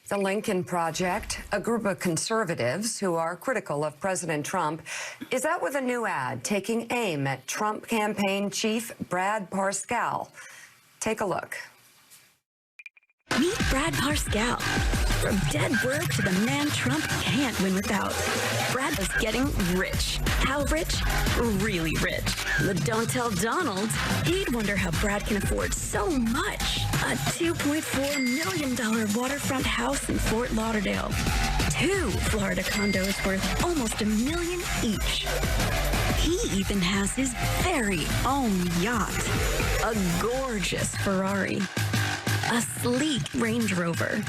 The Lincoln Project, a group of conservatives who are critical of President Trump, is out with a new ad taking aim at Trump campaign chief Brad Parscale. Take a look. Meet Brad Parscale. From dead broke to the man Trump can't win without. Brad is getting rich. How rich? Really rich. But don't tell Donald. He'd wonder how Brad can afford so much. A $2.4 million waterfront house in Fort Lauderdale. 2 Florida condos worth almost $1 million each. He even has his very own yacht. A gorgeous Ferrari. A sleek Range Rover.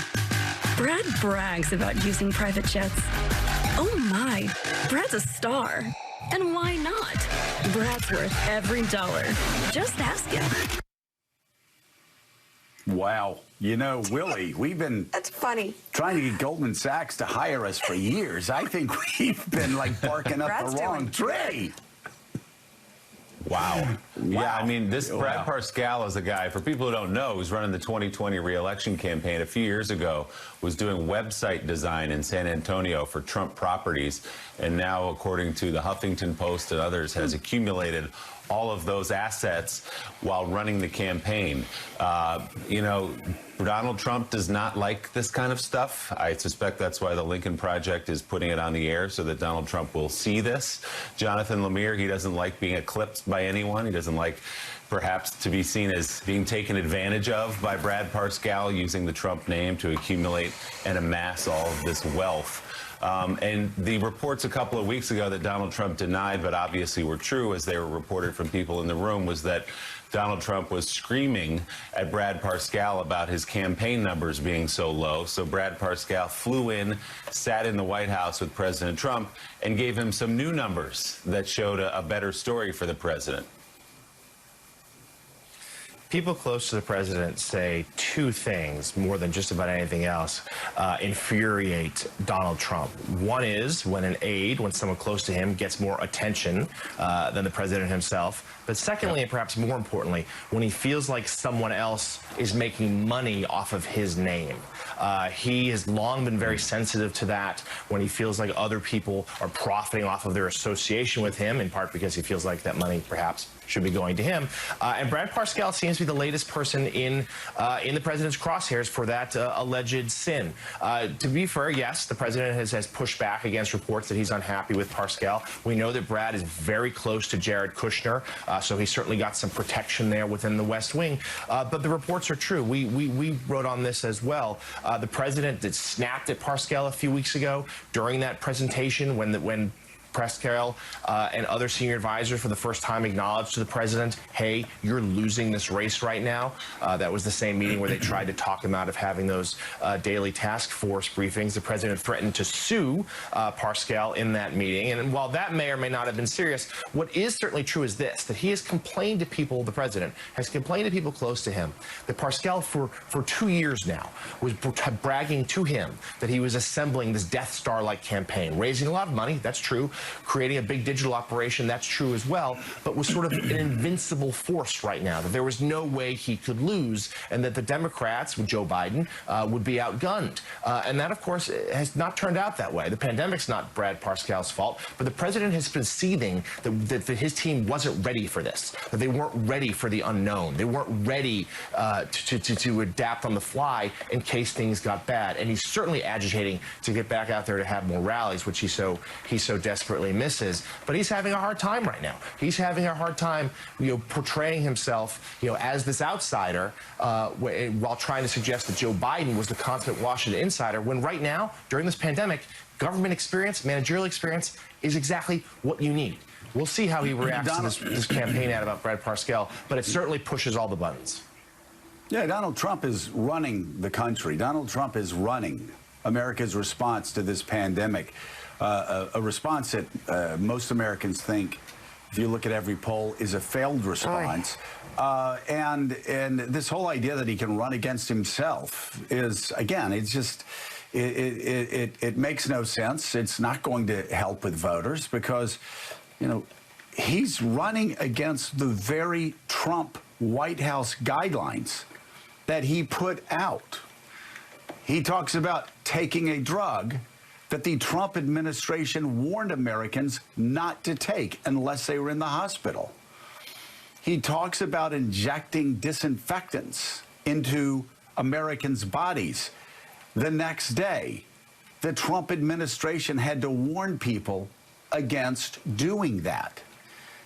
Brad brags about using private jets. Oh my, Brad's a star. And why not? Brad's worth every dollar. Just ask him. Wow. You know, Willie, we've been That's funny. trying to get Goldman Sachs to hire us for years. I think we've been like barking up Brad's the wrong doing tree. Wow. Yeah, I mean, this Wow. Brad Parscale is a guy, for people who don't know, who's running the 2020 re-election campaign a few years ago, was doing website design in San Antonio for Trump properties, and now, according to the Huffington Post and others, has accumulated all of those assets while running the campaign. You know, Donald Trump does not like this kind of stuff. I suspect that's why the Lincoln Project is putting it on the air, so that Donald Trump will see this. Jonathan Lemire, he doesn't like being eclipsed by anyone. He doesn't like perhaps to be seen as being taken advantage of by Brad Parscale, using the Trump name to accumulate and amass all of this wealth. And the reports a couple of weeks ago that Donald Trump denied, but obviously were true as they were reported from people in the room, was that Donald Trump was screaming at Brad Parscale about his campaign numbers being so low. So Brad Parscale flew in, sat in the White House with President Trump, and gave him some new numbers that showed a better story for the president. People close to the president say 2 things more than just about anything else infuriate Donald Trump. One is when an aide, when someone close to him gets more attention than the president himself. But secondly, and perhaps more importantly, when he feels like someone else is making money off of his name. He has long been very sensitive to that when he feels like other people are profiting off of their association with him, in part because he feels like that money perhaps should be going to him. And Brad Parscale seems to be the latest person in the president's crosshairs for that alleged sin. To be fair, yes, the president has pushed back against reports that he's unhappy with Parscale. We know that Brad is very close to Jared Kushner, so he certainly got some protection there within the West Wing. But the reports are true. We wrote on this as well. The president that snapped at Parscale a few weeks ago during that presentation when Parscale and other senior advisors for the first time acknowledged to the president, hey, you're losing this race right now. That was the same meeting where they tried to talk him out of having those daily task force briefings. The president threatened to sue Parscale in that meeting. And while that may or may not have been serious, what is certainly true is this, that he has complained to people, the president has complained to people close to him, that Parscale for 2 years now was bragging to him that he was assembling this Death Star-like campaign, raising a lot of money, that's true, creating a big digital operation, that's true as well, but was sort of an invincible force right now, that there was no way he could lose, and that the Democrats, with Joe Biden, would be outgunned. And that, of course, has not turned out that way. The pandemic's not Brad Parscale's fault, but the president has been seething that his team wasn't ready for this, that they weren't ready for the unknown. They weren't ready to adapt on the fly in case things got bad. And he's certainly agitating to get back out there to have more rallies, which he so desperately misses. But he's having a hard time right now. He's having a hard time, portraying himself, as this outsider, while trying to suggest that Joe Biden was the consummate Washington insider, when right now, during this pandemic, government experience, managerial experience is exactly what you need. We'll see how he reacts to this campaign ad about Brad Parscale, but it certainly pushes all the buttons. Yeah, Donald Trump is running the country. Donald Trump is running America's response to this pandemic. A response that most Americans think, if you look at every poll, is a failed response. And this whole idea that he can run against himself is, again, it's just, it makes no sense. It's not going to help with voters because, he's running against the very Trump White House guidelines that he put out. He talks about taking a drug that the Trump administration warned Americans not to take unless they were in the hospital. He talks about injecting disinfectants into Americans' bodies. The next day, the Trump administration had to warn people against doing that.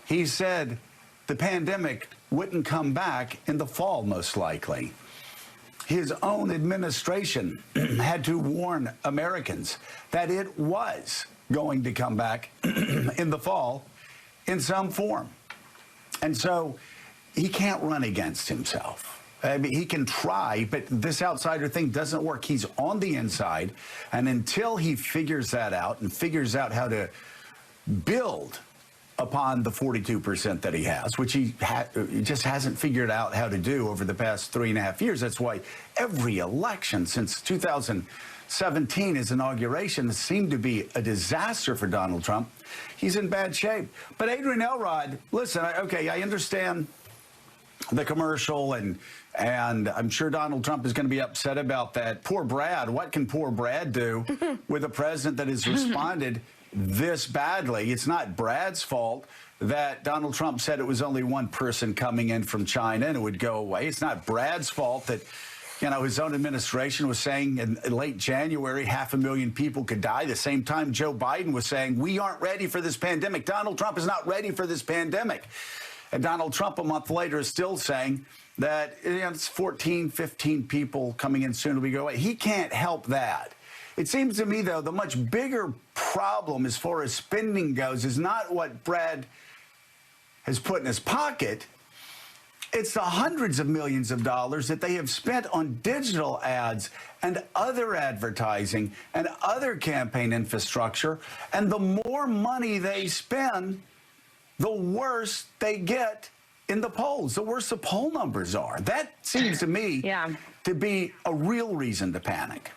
He said the pandemic wouldn't come back in the fall, most likely. His own administration had to warn Americans that it was going to come back in the fall in some form. And so he can't run against himself. I mean, he can try, but this outsider thing doesn't work. He's on the inside, and until he figures that out and figures out how to build upon the 42% that he has, which he just hasn't figured out how to do over the past 3.5 years. That's why every election since 2017, his inauguration, has seemed to be a disaster for Donald Trump. He's in bad shape. But Adrian Elrod, listen, okay, I understand the commercial, and I'm sure Donald Trump is going to be upset about that. Poor Brad. What can poor Brad do with a president that has responded this badly? It's not Brad's fault that Donald Trump said it was only one person coming in from China and it would go away. It's not Brad's fault that, you know, his own administration was saying in late January 500,000 people could die. The same time Joe Biden was saying we aren't ready for this pandemic. Donald Trump is not ready for this pandemic. And Donald Trump a month later is still saying that, you know, it's 14, 15 people coming in soon. We go away. He can't help that. It seems to me, though, the much bigger problem as far as spending goes is not what Brad has put in his pocket. It's the hundreds of millions of dollars that they have spent on digital ads and other advertising and other campaign infrastructure. And the more money they spend, the worse they get in the polls, the worse the poll numbers are. That seems to me to be a real reason to panic.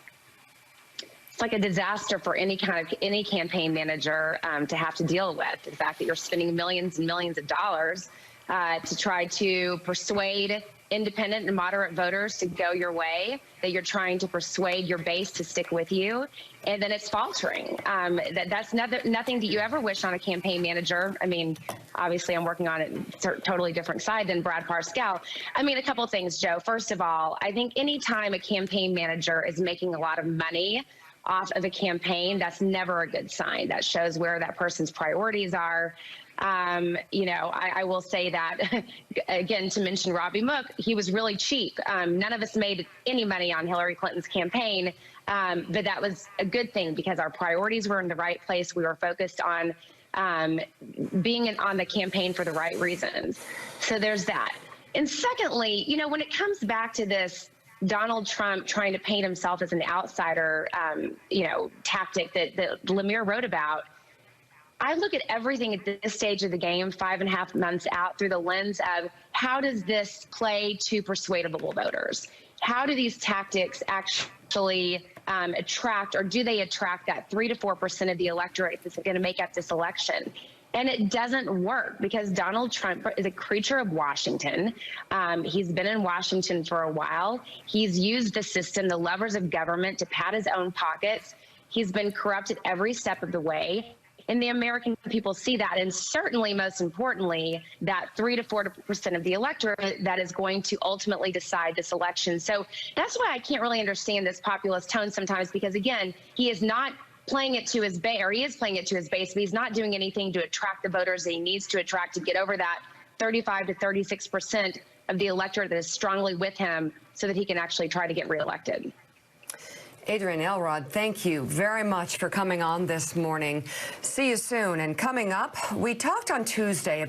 It's like a disaster for any campaign manager to have to deal with. The fact that you're spending millions and millions of dollars to try to persuade independent and moderate voters to go your way, that you're trying to persuade your base to stick with you, and then it's faltering. That's nothing that you ever wish on a campaign manager. I mean, obviously I'm working on a totally different side than Brad Parscale. I mean, a couple of things, Joe. First of all, I think anytime a campaign manager is making a lot of money off of a campaign, that's never a good sign. That shows where that person's priorities are. You know, I will say that, again, to mention Robbie Mook, he was really cheap. None of us made any money on Hillary Clinton's campaign, but that was a good thing because our priorities were in the right place. We were focused on being on the campaign for the right reasons. So there's that. And secondly, you know, when it comes back to this Donald Trump trying to paint himself as an outsider, you know, tactic that Lemire wrote about, I look at everything at this stage of the game, 5.5 months out, through the lens of how does this play to persuadable voters? How do these tactics actually attract, or do they attract that 3 to 4% of the electorate that's going to make up this election? And it doesn't work because Donald Trump is a creature of Washington. He's been in Washington for a while. He's used the system, the levers of government, to pad his own pockets. He's been corrupted every step of the way. And the American people see that. And certainly, most importantly, that 3 to 4% of the electorate that is going to ultimately decide this election. So that's why I can't really understand this populist tone sometimes, because, again, he is not playing it to his base, or he is playing it to his base, but he's not doing anything to attract the voters that he needs to attract to get over that 35 to 36% of the electorate that is strongly with him so that he can actually try to get reelected. Adrian Elrod, thank you very much for coming on this morning. See you soon. And coming up, we talked on Tuesday